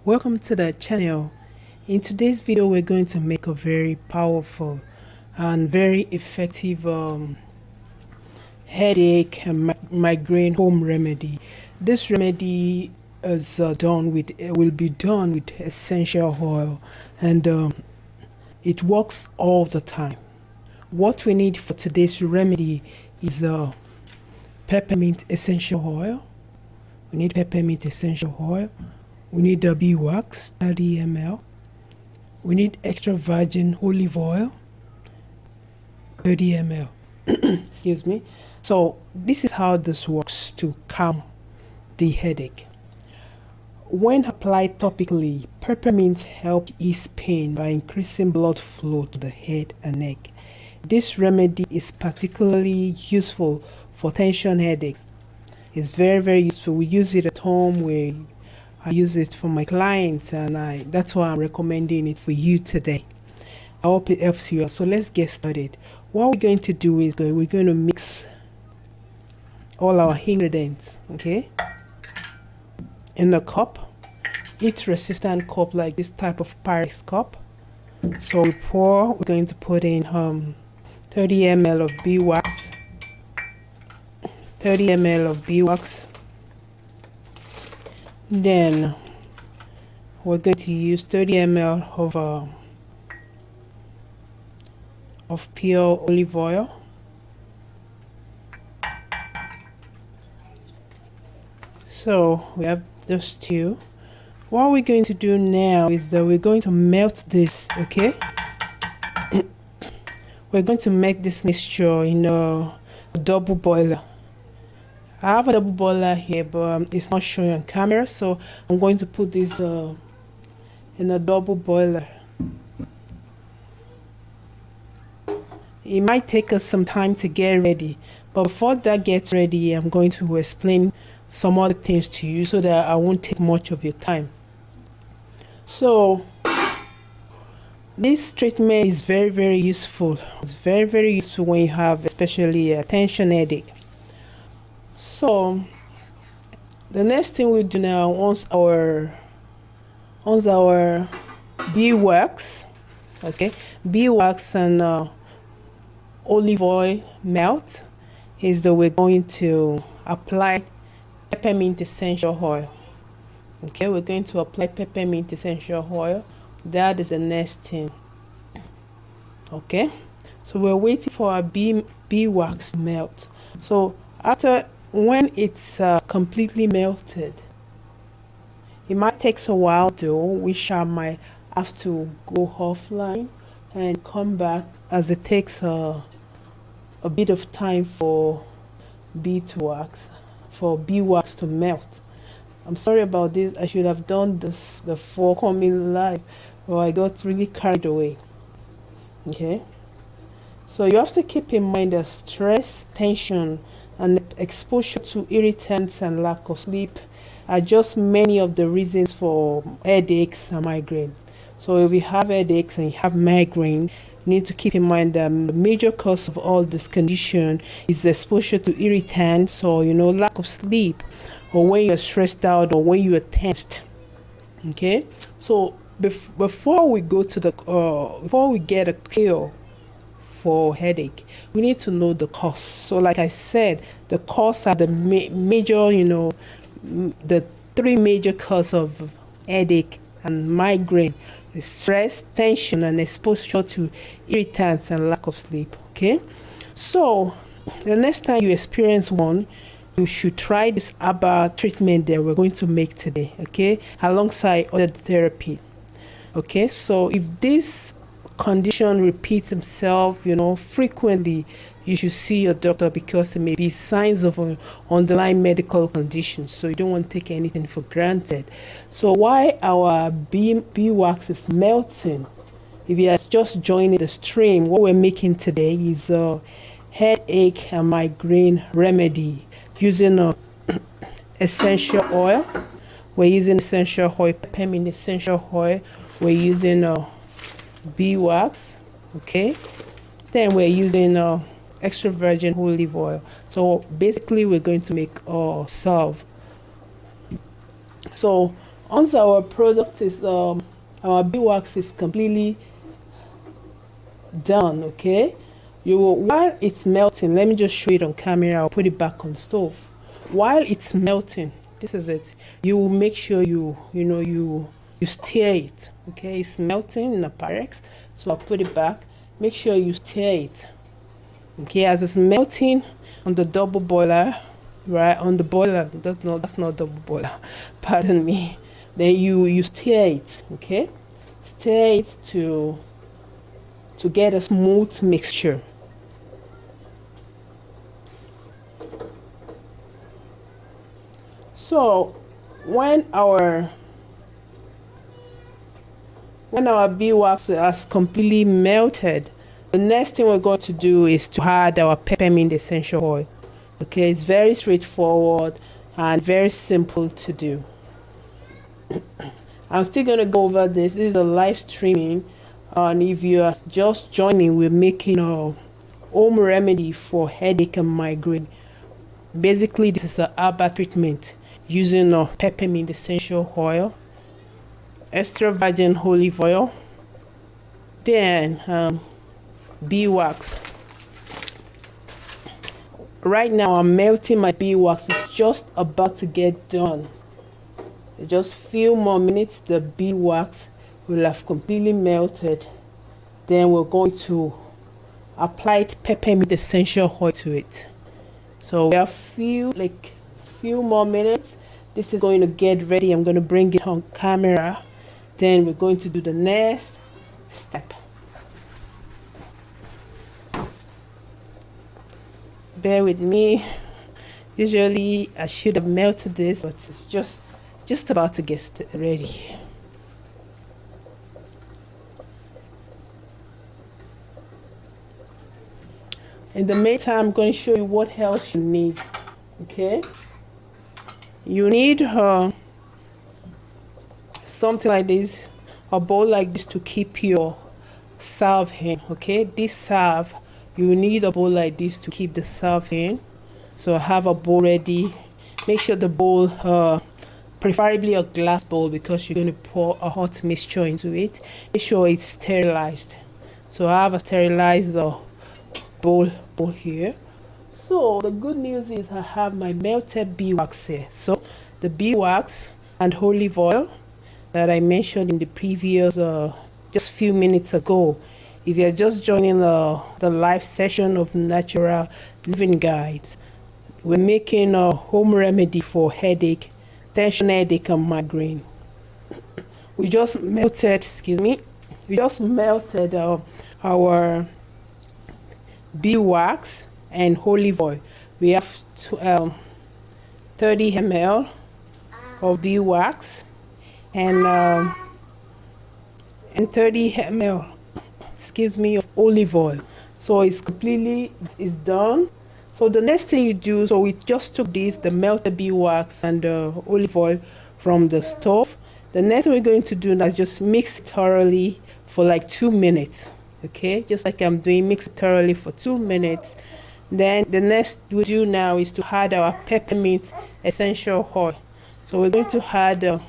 Welcome to the channel. In today's video we're going to make a very powerful and very effective headache and migraine home remedy. This remedy is will be done with essential oil, and it works all the time. What we need for today's remedy is peppermint essential oil. We need peppermint essential oil. We need the beeswax, 30 ml. We need extra virgin olive oil, 30 ml. Excuse me. So this is how this works to calm the headache. When applied topically, peppermint helps ease pain by increasing blood flow to the head and neck. This remedy is particularly useful for tension headaches. It's very useful. We use it at home. I use it for my clients, and that's why I'm recommending it for you today. I hope it helps you. So let's get started. What we're going to do is we're going to mix all our ingredients, okay, in a cup, heat resistant cup, like this type of Pyrex cup. So we're going to put in 30 ml of beeswax, 30 ml of beeswax. Then we're going to use 30 ml of pure olive oil. So we have those two. What we're going to do now is that we're going to melt this, okay? We're going to make this mixture in a double boiler. I have a double boiler here, but it's not showing on camera, so I'm going to put this in a double boiler. It might take us some time to get ready, but before that gets ready, I'm going to explain some other things to you so that I won't take much of your time. So this treatment is very useful. It's very useful when you have especially a tension headache. So the next thing we do now, once our beeswax, okay, beeswax and olive oil melt, is that we're going to apply peppermint essential oil. Okay, we're going to apply peppermint essential oil. That is the next thing. Okay, so we're waiting for our beeswax to melt. So when it's completely melted, it might take a while though, which I might have to go offline and come back, as it takes a bit of time for beeswax to melt. I'm sorry about this. I should have done this before coming live, but I got really carried away. Okay, so you have to keep in mind that stress, tension, and exposure to irritants and lack of sleep are just many of the reasons for headaches and migraine. So if you have headaches and you have migraine, you need to keep in mind that the major cause of all this condition is exposure to irritants, or lack of sleep, or when you're stressed out, or when you are tensed. Okay, so before we go to before we get a cure for headache, we need to know the cause. So like I said, the cause are the major, the three major causes of headache and migraine: is stress, tension, and exposure to irritants and lack of sleep. Okay, so the next time you experience one, you should try this herbal treatment that we're going to make today, okay, alongside other therapy. Okay, so if this condition repeats itself, frequently, you should see your doctor, because there may be signs of an underlying medical condition. So you don't want to take anything for granted. So while our beeswax is melting, if you are just joining the stream, what we're making today is a headache and migraine remedy using essential oil. We're using essential oil, peppermint essential oil. We're using beeswax, okay, then we're using extra virgin olive oil. So basically we're going to make salve. So Once our product is our beeswax is completely done, okay, you will, while it's melting, let me just show it on camera. I'll put it back on stove. While it's melting, this is it, you will make sure you stir it, okay. It's melting in a Pyrex, so I'll put it back. Make sure you stir it, okay, as it's melting on the double boiler, right, on the boiler. That's not double boiler, pardon me. Then you stir it, okay, stir it to get a smooth mixture. So when our beeswax has completely melted, the next thing we're going to do is to add our peppermint essential oil. Okay, it's very straightforward and very simple to do. I'm still going to go over this. This is a live streaming, and if you are just joining, we're making a home remedy for headache and migraine. Basically, this is an herbal treatment using peppermint essential oil, extra virgin olive oil, then beeswax. Right now I'm melting my beeswax. It's just about to get done. Just few more minutes, the beeswax will have completely melted. Then we're going to apply peppermint essential oil to it. So we have few more minutes. This is going to get ready. I'm going to bring it on camera. Then we're going to do the next step. Bear with me. Usually I should have melted this, but it's just about to get ready. In the meantime, I'm going to show you what else you need. Okay, you need something like this, a bowl like this to keep your salve in. Okay, this salve, you need a bowl like this to keep the salve in. So I have a bowl ready. Make sure the bowl, preferably a glass bowl, because you're going to pour a hot mixture into it. Make sure it's sterilized. So I have a sterilized bowl here. So the good news is I have my melted beeswax here. So the beeswax and olive oil that I mentioned in the previous just few minutes ago. If you're just joining the live session of Natural Living Guides, we're making a home remedy for headache, tension headache and migraine. We just melted, our beeswax and olive oil. We have 30 ml of beeswax and 30 ml of olive oil. So it's done. So the next thing you do, so we just took the melted beeswax and olive oil from the stove. The next thing we're going to do now is just mix it thoroughly for like 2 minutes. Okay, just like I'm doing, mix it thoroughly for 2 minutes. Then the next we do now is to add our peppermint essential oil. So we're going to add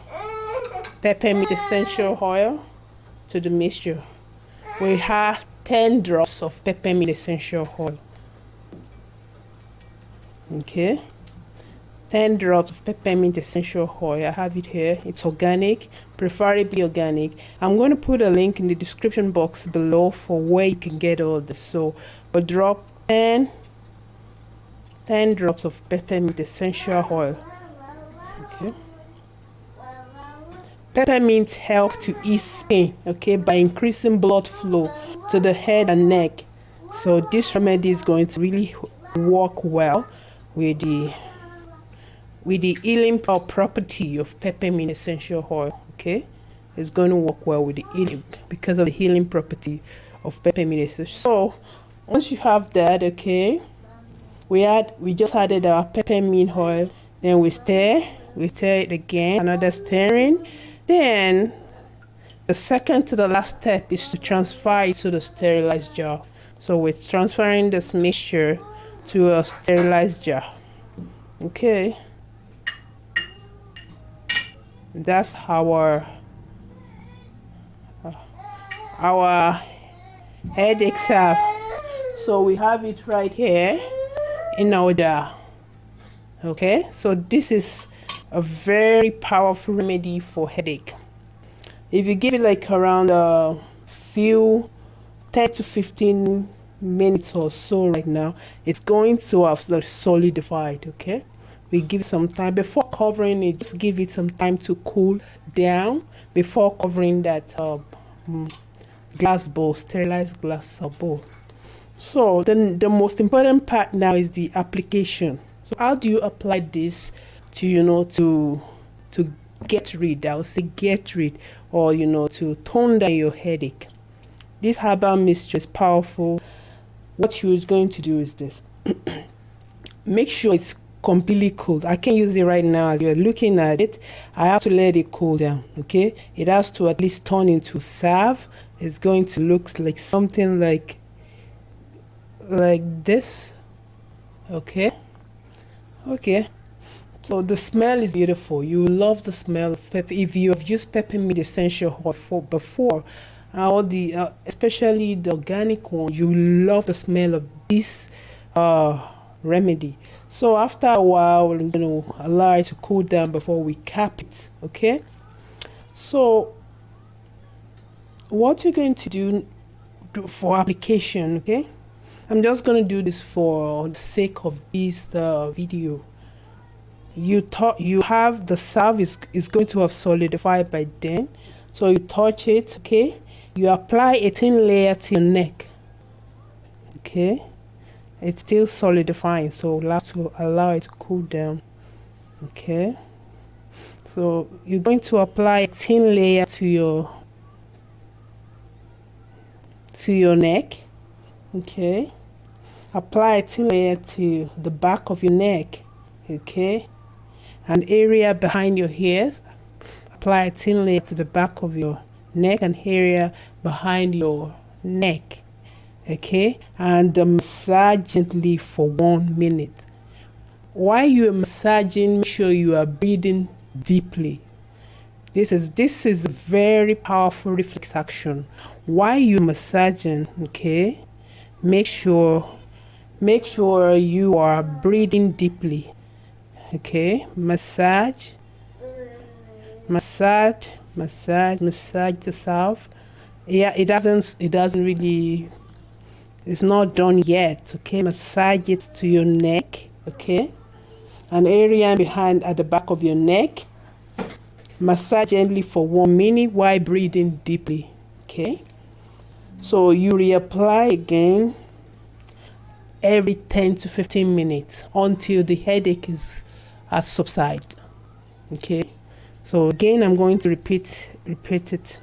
peppermint essential oil to the mixture. We have 10 drops of peppermint essential oil. Okay, 10 drops of peppermint essential oil. I have it here. It's organic, preferably organic. I'm going to put a link in the description box below for where you can get all this. So we'll drop 10 drops of peppermint essential oil. Okay. Peppermint help to ease pain, okay, by increasing blood flow to the head and neck. So this remedy is going to really work well with the healing property of peppermint essential oil. Okay, it's going to work well with the healing because of the healing property of peppermint essential. So once you have that, okay, we just added our peppermint oil. Then we stir it again, another stirring. Then the second to the last step is to transfer it to the sterilized jar. So we're transferring this mixture to a sterilized jar. Okay. That's our headache salve. So we have it right here in our jar. Okay, so this is a very powerful remedy for headache. If you give it like around a few 10 to 15 minutes or so right now, it's going to have solidified. Okay, we give it some time before covering it. Just give it some time to cool down before covering that glass bowl, sterilized glass bowl. So then the most important part now is the application. So how do you apply this to to get rid, I would say get rid, or to tone down your headache? This herbal mixture is powerful. What you're going to do is this. Make sure it's completely cold. I can't use it right now as you're looking at it. I have to let it cool down. Okay, it has to at least turn into salve. It's going to look like something like this. Okay, so the smell is beautiful. You love the smell of pepper. If you have used peppermint essential oil before, all the especially the organic one, you love the smell of this remedy. So after a while, we're going to allow it to cool down before we cap it. Okay, so what you're going to do for application, okay, I'm just going to do this for the sake of this video. You have the salve is going to have solidified by then, so you touch it. Okay, you apply a thin layer to your neck. Okay, it's still solidifying, so we'll have to allow it to cool down. Okay, so you're going to apply a thin layer to your neck. Okay, apply a thin layer to the back of your neck. Okay, an area behind your ears. Apply a thin layer to the back of your neck and area behind your neck. Okay, and massage gently for 1 minute. While you are massaging, make sure you are breathing deeply. This is a very powerful reflex action. While you're massaging, okay, make sure you are breathing deeply. Okay, massage the salve. Yeah, it doesn't really, it's not done yet. Okay, massage it to your neck. Okay, an area behind at the back of your neck. Massage gently for 1 minute while breathing deeply. Okay, so you reapply again every 10 to 15 minutes until the headache has subsided. Okay, so again I'm going to repeat it.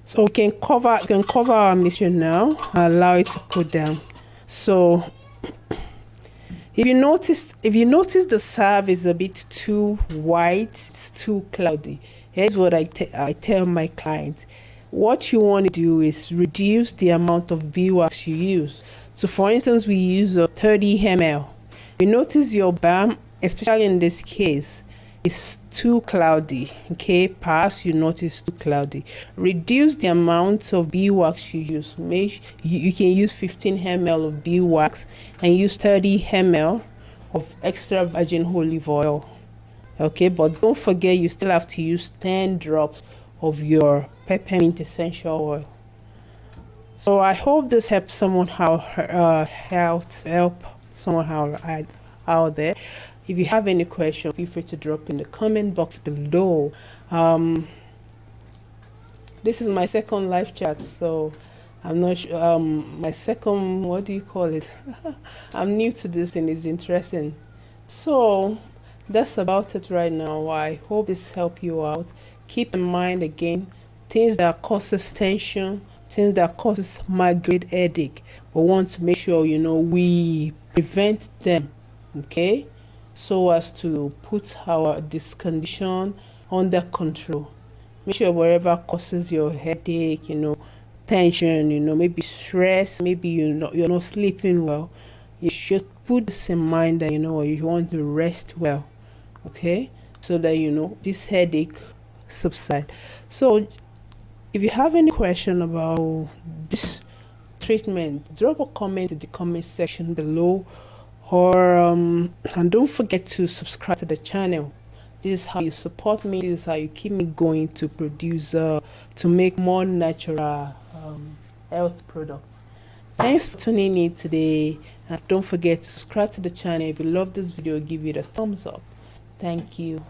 So we can cover our mission now and allow it to cool down. So if you notice the salve is a bit too white, it's too cloudy, here's what I tell my clients. What you want to do is reduce the amount of beeswax you use. So for instance, we use a 30 ml. You notice your balm, especially in this case, is too cloudy. Okay, perhaps you notice too cloudy. Reduce the amount of beeswax you use. You can use 15 ml of beeswax and use 30 ml of extra virgin olive oil. Okay, but don't forget you still have to use 10 drops of your peppermint essential oil. So I hope this helps someone help someone out there. If you have any questions, feel free to drop in the comment box below. This is my second live chat, so I'm not sure. My second, what do you call it? I'm new to this and it's interesting. So that's about it right now. I hope this helped you out. Keep in mind again, things that causes tension, things that causes migraine headache. We want to make sure we prevent them. Okay, so as to put this condition under control. Make sure wherever causes your headache, tension, maybe stress, maybe you're not sleeping well, you should put this in mind that you want to rest well. Okay, so so that this headache subside. So if you have any question about this treatment, drop a comment in the comment section below, or and don't forget to subscribe to the channel. This is how you support me. This is how you keep me going to produce to make more natural health products. Thanks for tuning in today, and don't forget to subscribe to the channel. If you love this video, give it a thumbs up. Thank you.